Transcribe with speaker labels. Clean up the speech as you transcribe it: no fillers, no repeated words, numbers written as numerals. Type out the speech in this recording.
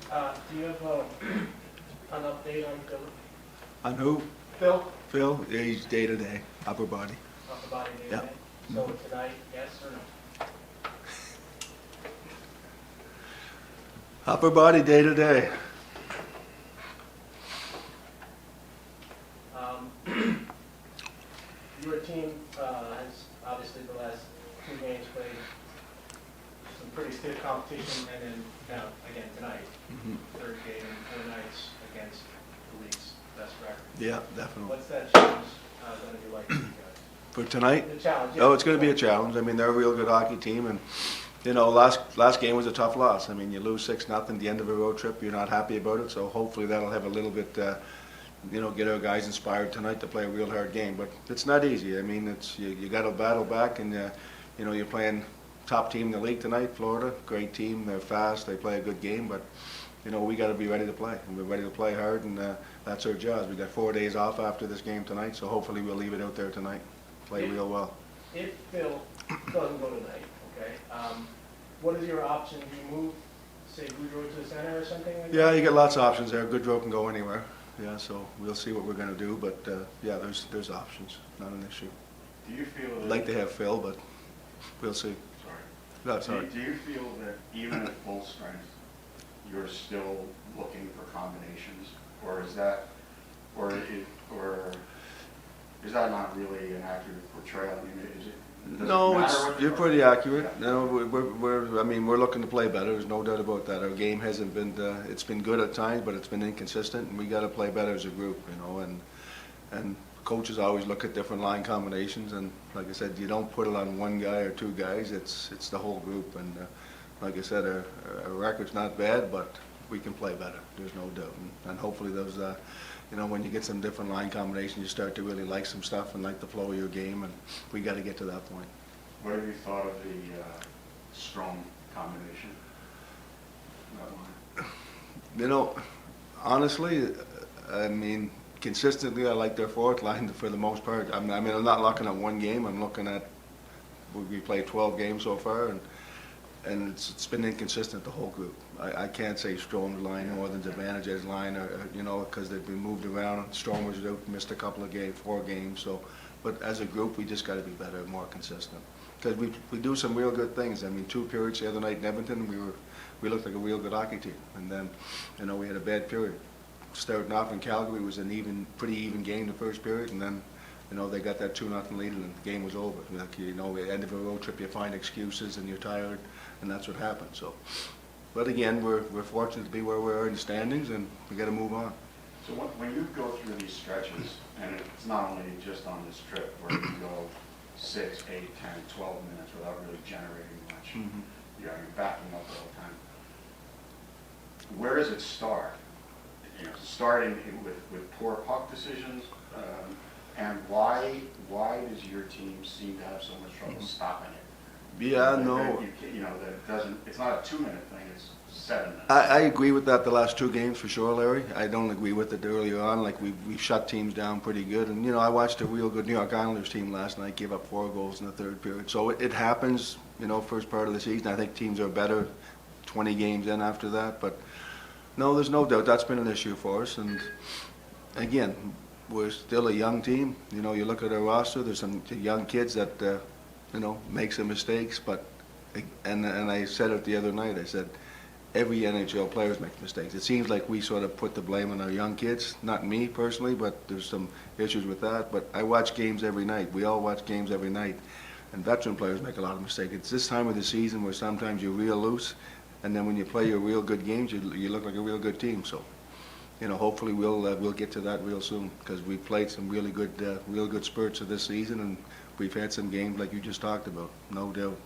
Speaker 1: Do you have an update on Phil?
Speaker 2: On who?
Speaker 1: Phil?
Speaker 2: Phil? Yeah, he's day to day, upper body.
Speaker 1: Upper body day
Speaker 2: Yeah.
Speaker 1: to day? So tonight, yes or no?
Speaker 2: Upper body day to day.
Speaker 1: Your team has obviously the last 2 games played some pretty stiff competition, and then now again tonight, third game in 4 nights against the league's best record.
Speaker 2: Yeah, definitely.
Speaker 1: What's that challenge going to be like for you guys?
Speaker 2: For tonight?
Speaker 1: The challenge.
Speaker 2: Oh, it's going to be a challenge. I mean, they're a real good hockey team, and you know, last game was a tough loss. I mean, you lose 6-0, the end of a road trip. You're not happy about it, so hopefully that'll have a little bit, you know, get our guys inspired tonight to play a real hard game. But it's not easy. I mean, it's you got to battle back, and you know, you're playing top team in the league tonight, Florida. Great team. They're fast. They play a good game, but you know, we got to be ready to play, and we're ready to play hard, and that's our job. We got 4 days off after this game tonight, so hopefully we'll leave it out there tonight. Play real well.
Speaker 1: If Phil doesn't go tonight, okay, what is your option? Do you move, say, Goudreau to the center or something like that?
Speaker 2: Yeah, you get lots of options there. Goudreau can go anywhere. Yeah, so we'll see what we're going to do, but yeah, there's options. Not an issue.
Speaker 3: Do you feel
Speaker 2: I'd
Speaker 3: that...
Speaker 2: like to have Phil, but we'll see.
Speaker 3: Sorry.
Speaker 2: That's all right.
Speaker 3: Do you feel that even at full strength, you're still looking for combinations, or is that, or is that not really an accurate portrayal? I mean, is it? Does
Speaker 2: No,
Speaker 3: it matter what
Speaker 2: you're
Speaker 3: the-
Speaker 2: pretty accurate.
Speaker 3: Yeah.
Speaker 2: No, I mean, we're looking to play better. There's no doubt about that. Our game hasn't been, it's been good at times, but it's been inconsistent, and we got to play better as a group, you know. And coaches always look at different line combinations, and like I said, you don't put it on one guy or 2 guys. It's the whole group, and like I said, our record's not bad, but we can play better. There's no doubt, and hopefully those. You know, when you get some different line combinations, you start to really like some stuff and like the flow of your game, and we got to get to that point.
Speaker 3: What have you thought of the strong combination? That line?
Speaker 2: You know, honestly, I mean, consistently, I like their fourth line for the most part. I mean, I'm not looking at one game. I'm looking at, we played 12 games so far, and it's been inconsistent, the whole group. I can't say Strom's line, Northern's advantage's line, or, you know, because they've been moved around. Strom was out, missed a couple of games, 4 games. So, but as a group, we just got to be better, more consistent. Because we do some real good things. I mean, 2 periods the other night in Edmonton, we looked like a real good hockey team. And then, you know, we had a bad period. Starting off in Calgary was an pretty even game the first period, and then, you know, they got that 2-0 lead, and the game was over. Like, you know, at the end of a road trip, you find excuses, and you're tired, and that's what happened. So, but again, we're fortunate to be where we are in the standings, and we got to move on.
Speaker 3: So when you go through these stretches, and it's not only just on this trip where you go 6, 8, 10, 12 minutes without really generating much, you're backing up all the time. Where does it start? You know, starting with poor puck decisions, and why does your team seem to have so much trouble stopping it?
Speaker 2: Yeah, no.
Speaker 3: You know, that it doesn't. It's not a 2-minute thing. It's 7 minutes.
Speaker 2: I agree with that the last 2 games for sure, Larry. I don't agree with it earlier on. Like, we shut teams down pretty good. And, you know, I watched a real good New York Islanders team last night, gave up 4 goals in the third period. So it happens, you know, first part of the season. I think teams are better 20 games in after that. But, no, there's no doubt that's been an issue for us. And, again, we're still a young team. You know, you look at our roster, there's some young kids that, you know, make some mistakes. But, and I said it the other night, I said, every NHL players make mistakes. It seems like we sort of put the blame on our young kids. Not me personally, but there's some issues with that. But I watch games every night. We all watch games every night. And veteran players make a lot of mistakes. It's this time of the season where sometimes you're real loose, and then when you play your real good games, you look like a real good team. So, you know, hopefully we'll get to that real soon, because we've played some really good, real good spurts of this season, and we've had some games like you just talked about, no doubt.